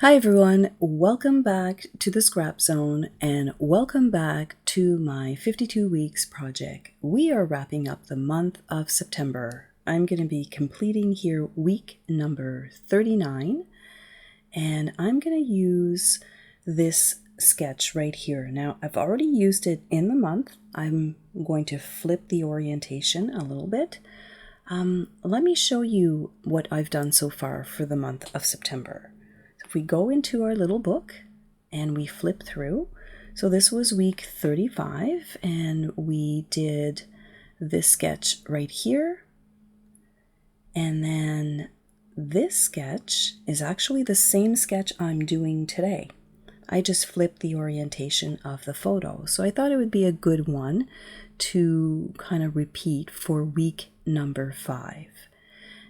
Hi everyone, welcome back to the Scrap Zone and welcome back to my 52 weeks project. We are wrapping up the month of September. I'm going to be completing here week number 39 and I'm going to use this sketch right here. Now I've already used it in the month. I'm going to flip the orientation a little bit. Let me show you what I've done so far for the month of September. If we go into our little book and we flip through, so this was week 35 and we did this sketch right here, and then this sketch is actually the same sketch I'm doing today. I just flipped the orientation of the photo, so I thought it would be a good one to kind of repeat for week number 5.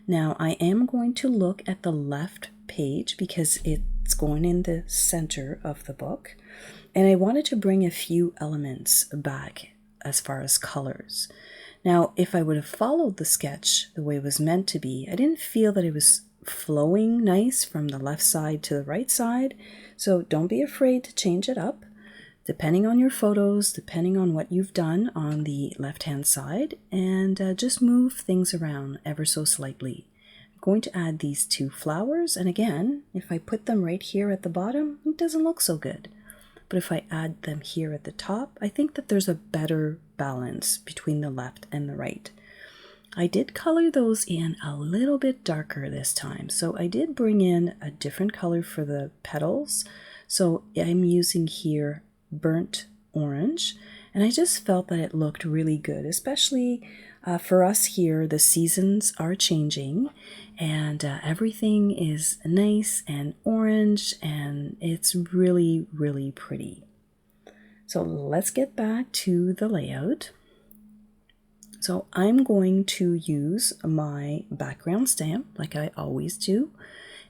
Now I am going to look at the left page because it's going in the center of the book, and I wanted to bring a few elements back as far as colors. Now if I would have followed the sketch the way it was meant to be, I didn't feel that it was flowing nice from the left side to the right side, so don't be afraid to change it up depending on your photos, depending on what you've done on the left hand side, and just move things around ever so slightly. I'm going to add these 2 flowers, and again, if I put them right here at the bottom, it doesn't look so good. But if I add them here at the top, I think that there's a better balance between the left and the right. I did color those in a little bit darker this time, so I did bring in a different color for the petals. So I'm using here burnt orange, and I just felt that it looked really good, especially for us here. The seasons are changing and everything is nice and orange, and it's really pretty. So let's get back to the layout. So I'm going to use my background stamp like I always do.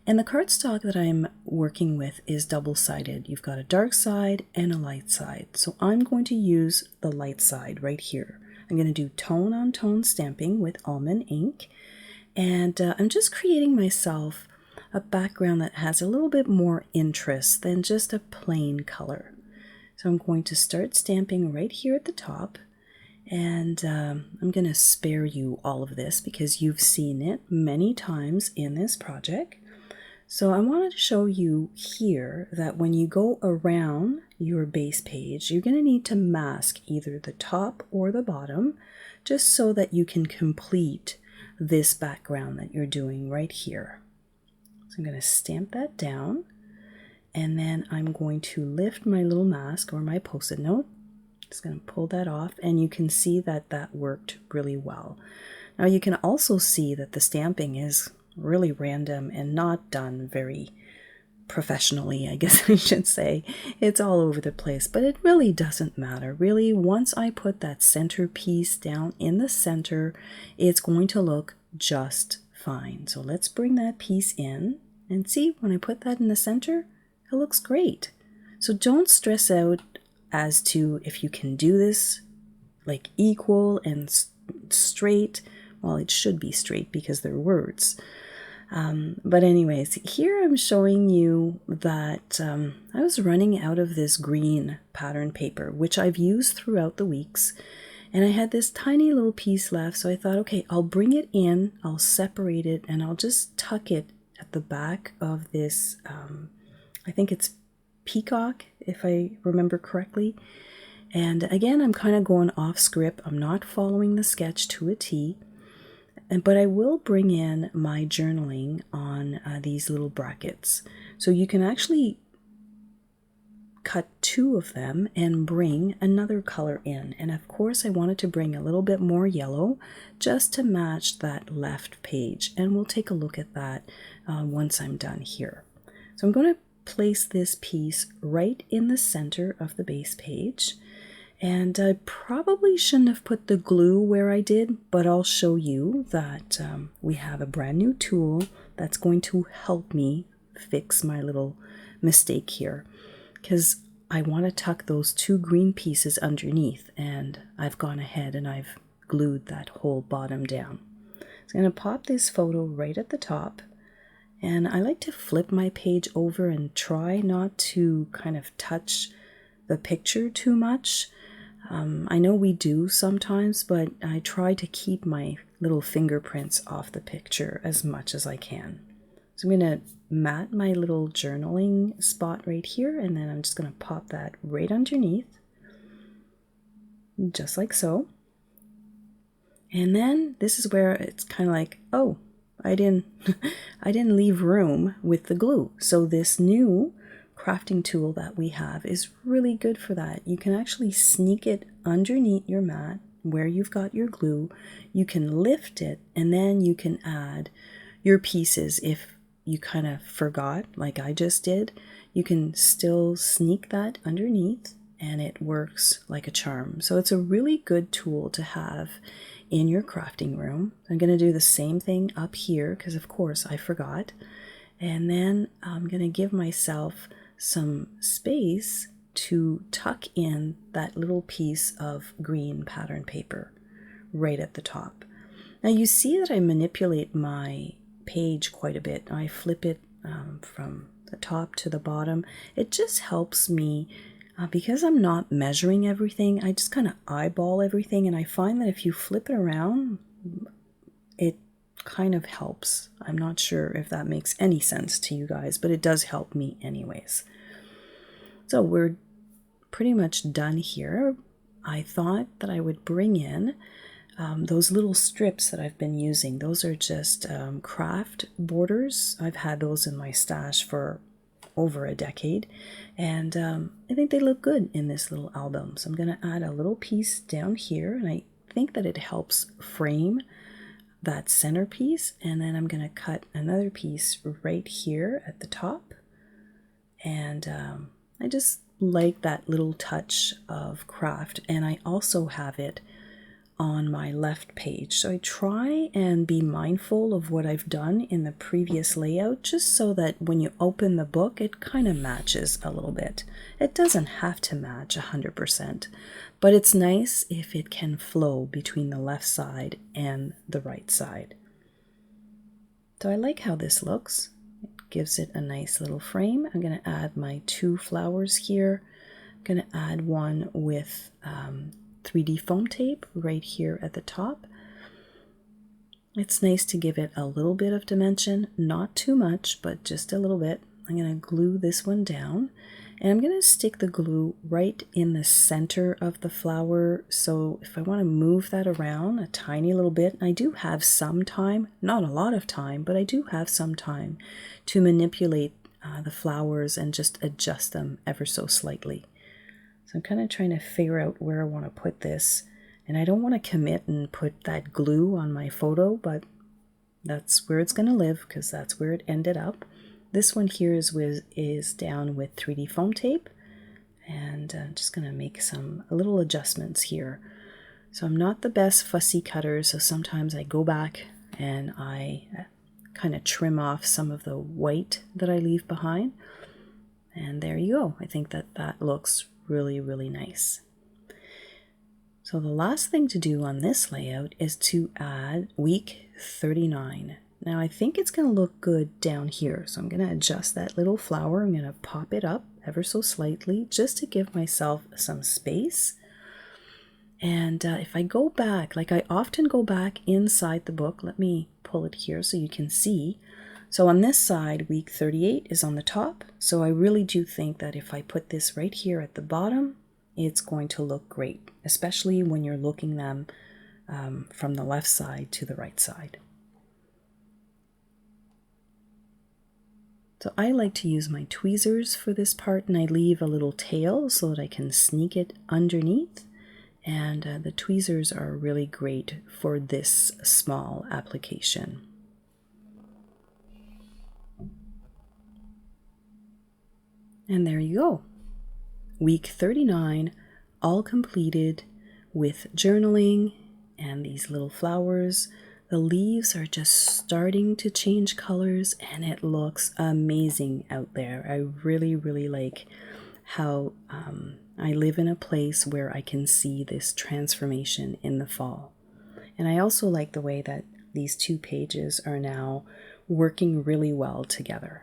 And the cardstock that I'm working with is double-sided. You've got a dark side and a light side. So I'm going to use the light side right here. I'm going to do tone-on-tone stamping with almond ink. And I'm just creating myself a background that has a little bit more interest than just a plain color. So I'm going to start stamping right here at the top. And I'm going to spare you all of this because you've seen it many times in this project. So I wanted to show you here that when you go around your base page, you're going to need to mask either the top or the bottom, just so that you can complete this background that you're doing right here. So I'm going to stamp that down, and then I'm going to lift my little mask or my post-it note. Just going to pull that off, and you can see that that worked really well. Now you can also see that the stamping is really random and not done very professionally, I guess I should say. It's all over the place, but it really doesn't matter. Really, once I put that center piece down in the center, it's going to look just fine. So let's bring that piece in and see, when I put that in the center, it looks great. So don't stress out as to if you can do this like equal and straight. Well, it should be straight because they're words. But anyways, here I'm showing you that I was running out of this green pattern paper, which I've used throughout the weeks. And I had this tiny little piece left, so I thought, okay, I'll bring it in, I'll separate it, and I'll just tuck it at the back of this, I think it's peacock, if I remember correctly. And again, I'm kind of going off script. I'm not following the sketch to a T. But I will bring in my journaling on these little brackets. So you can actually cut 2 of them and bring another color in. And of course I wanted to bring a little bit more yellow just to match that left page. And we'll take a look at that once I'm done here. So I'm going to place this piece right in the center of the base page. And I probably shouldn't have put the glue where I did, but I'll show you that we have a brand new tool that's going to help me fix my little mistake here, because I want to tuck those 2 green pieces underneath, and I've gone ahead and I've glued that whole bottom down. So I'm going to pop this photo right at the top, And I like to flip my page over and try not to kind of touch the picture too much. I know we do sometimes, but I try to keep my little fingerprints off the picture as much as I can. So I'm going to mat my little journaling spot right here, and then I'm just going to pop that right underneath, just like so. And then this is where it's kind of like, oh, I didn't leave room with the glue. So this new crafting tool that we have is really good for that. You can actually sneak it underneath your mat where you've got your glue. You can lift it, and then you can add your pieces. If you kind of forgot, like I just did, you can still sneak that underneath, and it works like a charm. So it's a really good tool to have in your crafting room. I'm going to do the same thing up here because of course I forgot. And then I'm going to give myself some space to tuck in that little piece of green pattern paper right at the top. Now you see that I manipulate my page quite a bit. I flip it from the top to the bottom. It just helps me because I'm not measuring everything. I just kind of eyeball everything, and I find that if you flip it around, it kind of helps. I'm not sure if that makes any sense to you guys, but it does help me anyways. So we're pretty much done here. I thought that I would bring in those little strips that I've been using. Those are just craft borders. I've had those in my stash for over a decade, and I think they look good in this little album. So I'm going to add a little piece down here, and I think that it helps frame that centerpiece. And then I'm going to cut another piece right here at the top, and I just like that little touch of craft. And I also have it on my left page, so I try and be mindful of what I've done in the previous layout, just so that when you open the book it kind of matches a little bit. It doesn't have to match 100%, but it's nice if it can flow between the left side and the right side. So I like how this looks. It gives it a nice little frame. I'm going to add my 2 flowers here. I'm going to add one with 3D foam tape right here at the top. It's nice to give it a little bit of dimension, not too much, but just a little bit. I'm going to glue this one down, and I'm going to stick the glue right in the center of the flower. So if I want to move that around a tiny little bit, I do have some time, not a lot of time, but I do have some time to manipulate the flowers and just adjust them ever so slightly. So I'm kind of trying to figure out where I want to put this, and I don't want to commit and put that glue on my photo, but that's where it's going to live because that's where it ended up. This one here is down with 3D foam tape, and I'm just going to make some little adjustments here. So I'm not the best fussy cutter, so sometimes I go back and I kind of trim off some of the white that I leave behind. And there you go. I think that looks really, really nice. So the last thing to do on this layout is to add week 39. Now I think it's going to look good down here, so I'm going to adjust that little flower. I'm going to pop it up ever so slightly just to give myself some space. And if I go back, like I often go back inside the book, let me pull it here so you can see. So on this side, week 38 is on the top. So I really do think that if I put this right here at the bottom, it's going to look great, especially when you're looking them from the left side to the right side. So I like to use my tweezers for this part, and I leave a little tail so that I can sneak it underneath. And the tweezers are really great for this small application. And there you go. Week 39, all completed with journaling and these little flowers. The leaves are just starting to change colors, and it looks amazing out there. I really, really like how I live in a place where I can see this transformation in the fall. And I also like the way that these 2 pages are now working really well together.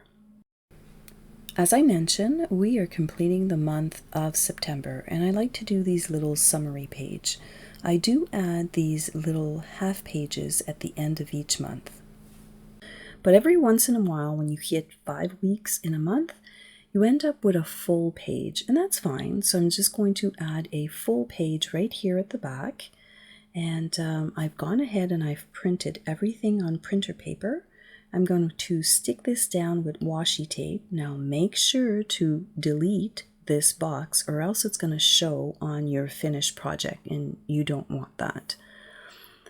As I mentioned, we are completing the month of September, and I like to do these little summary page. I do add these little half pages at the end of each month. But every once in a while, when you hit 5 weeks in a month, you end up with a full page, and that's fine. So I'm just going to add a full page right here at the back. And I've gone ahead and I've printed everything on printer paper. I'm going to stick this down with washi tape. Now make sure to delete this box or else it's going to show on your finished project, and you don't want that.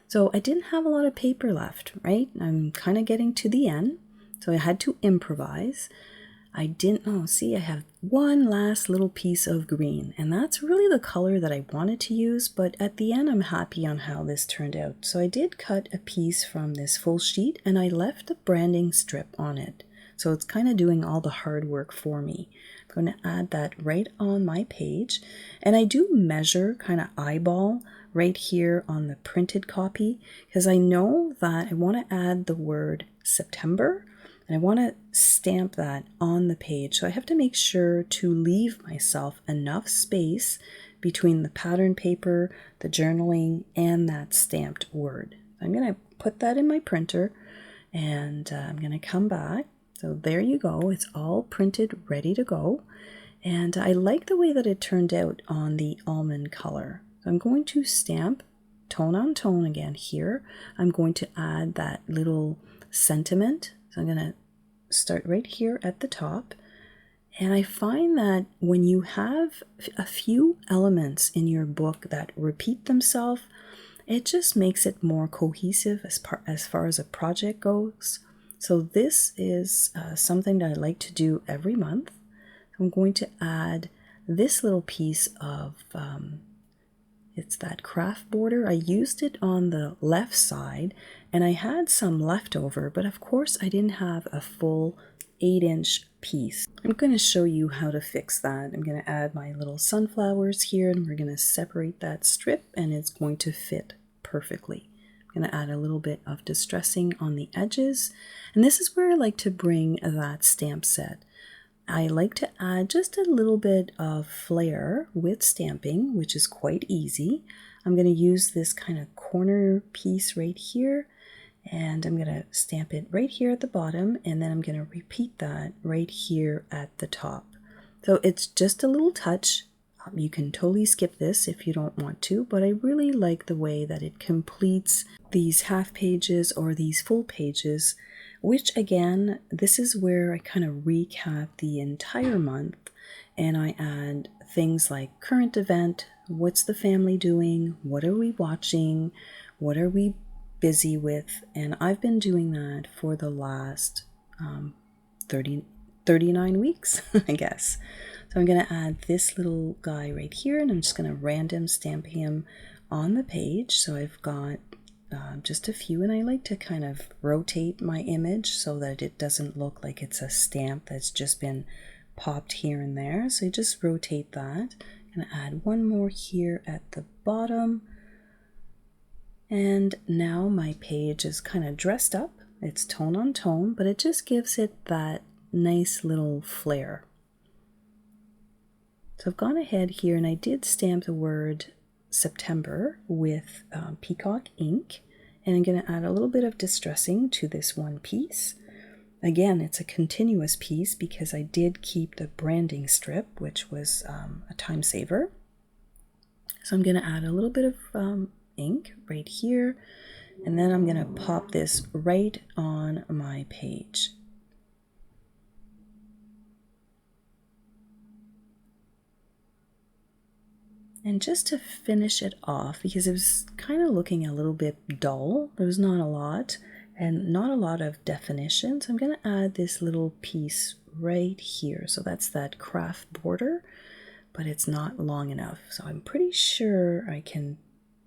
So I didn't have a lot of paper left, right? I'm kind of getting to the end, so I had to improvise. I have one last little piece of green, and that's really the color that I wanted to use, but at the end I'm happy on how this turned out. So I did cut a piece from this full sheet and I left a branding strip on it. So it's kind of doing all the hard work for me. I'm going to add that right on my page, and I do measure, kind of eyeball right here on the printed copy, because I know that I want to add the word September and I want to stamp that on the page. So I have to make sure to leave myself enough space between the pattern paper, the journaling, and that stamped word. I'm going to put that in my printer, and I'm going to come back. So there you go. It's all printed, ready to go. And I like the way that it turned out on the almond color. So I'm going to stamp tone on tone again here. I'm going to add that little sentiment. So I'm going to start right here at the top. And I find that when you have a few elements in your book that repeat themselves, it just makes it more cohesive as far as a project goes. So this is something that I like to do every month. I'm going to add this little piece of, it's that craft border. I used it on the left side and I had some left over, but of course I didn't have a full 8-inch piece. I'm going to show you how to fix that. I'm going to add my little sunflowers here and we're going to separate that strip and it's going to fit perfectly. I'm going to add a little bit of distressing on the edges, and this is where I like to bring that stamp set. I like to add just a little bit of flair with stamping, which is quite easy. I'm going to use this kind of corner piece right here, and I'm going to stamp it right here at the bottom, and then I'm going to repeat that right here at the top. So it's just a little touch. You can totally skip this if you don't want to, but I really like the way that it completes these half pages or these full pages, which again, this is where I kind of recap the entire month and I add things like current event, what's the family doing, what are we watching, what are we busy with, and I've been doing that for the last 39 weeks, I guess. So I'm going to add this little guy right here, and I'm just going to random stamp him on the page. So I've got just a few, and I like to kind of rotate my image so that it doesn't look like it's a stamp that's just been popped here and there. So you just rotate that. I'm going to add one more here at the bottom. And now my page is kind of dressed up. It's tone on tone, but it just gives it that nice little flair. So I've gone ahead here and I did stamp the word September with peacock ink, and I'm going to add a little bit of distressing to this one piece. Again, it's a continuous piece because I did keep the branding strip, which was a time saver. So I'm going to add a little bit of ink right here, and then I'm going to pop this right on my page. And just to finish it off, because it was kind of looking a little bit dull, there was not a lot, and not a lot of definition, so I'm going to add this little piece right here. So that's that craft border, but it's not long enough. So I'm pretty sure I can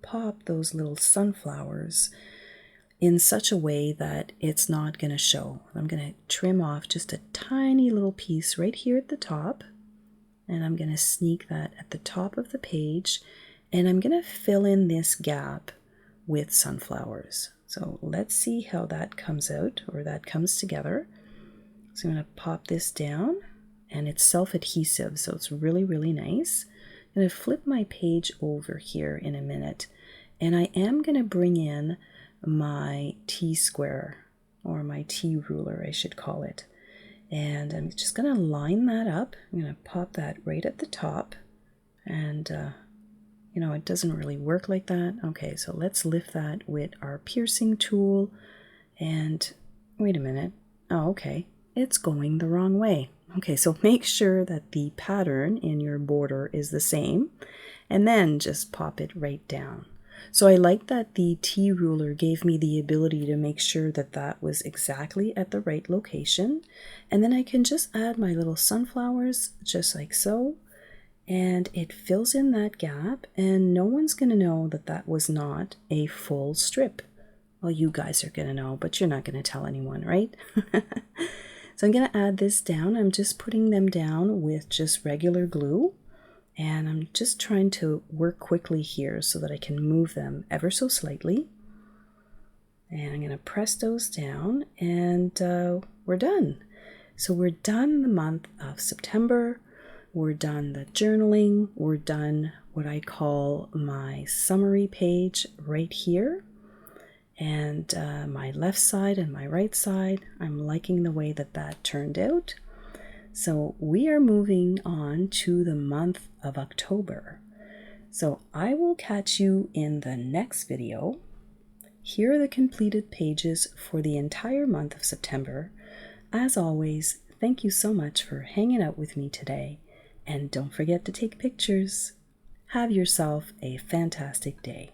pop those little sunflowers in such a way that it's not going to show. I'm going to trim off just a tiny little piece right here at the top. And I'm going to sneak that at the top of the page, and I'm going to fill in this gap with sunflowers. So let's see how that comes out, or that comes together. So I'm going to pop this down, and it's self-adhesive, so it's really, really nice. I'm going to flip my page over here in a minute, and I am going to bring in my T-square, or my T-ruler, I should call it. And I'm just going to line that up. I'm going to pop that right at the top, and you know, it doesn't really work like that. Okay, so let's lift that with our piercing tool, and wait a minute. Oh, okay, it's going the wrong way. Okay, so make sure that the pattern in your border is the same, and then just pop it right down. So I like that the T-ruler gave me the ability to make sure that that was exactly at the right location. And then I can just add my little sunflowers just like so. And it fills in that gap, and no one's going to know that that was not a full strip. Well, you guys are going to know, but you're not going to tell anyone, right? So I'm going to add this down. I'm just putting them down with just regular glue. And I'm just trying to work quickly here so that I can move them ever so slightly. And I'm going to press those down, and we're done. So we're done the month of September. We're done the journaling. We're done what I call my summary page right here. And my left side and my right side, I'm liking the way that that turned out. So we are moving on to the month of October. So I will catch you in the next video. Here are the completed pages for the entire month of September. As always, thank you so much for hanging out with me today. And don't forget to take pictures. Have yourself a fantastic day.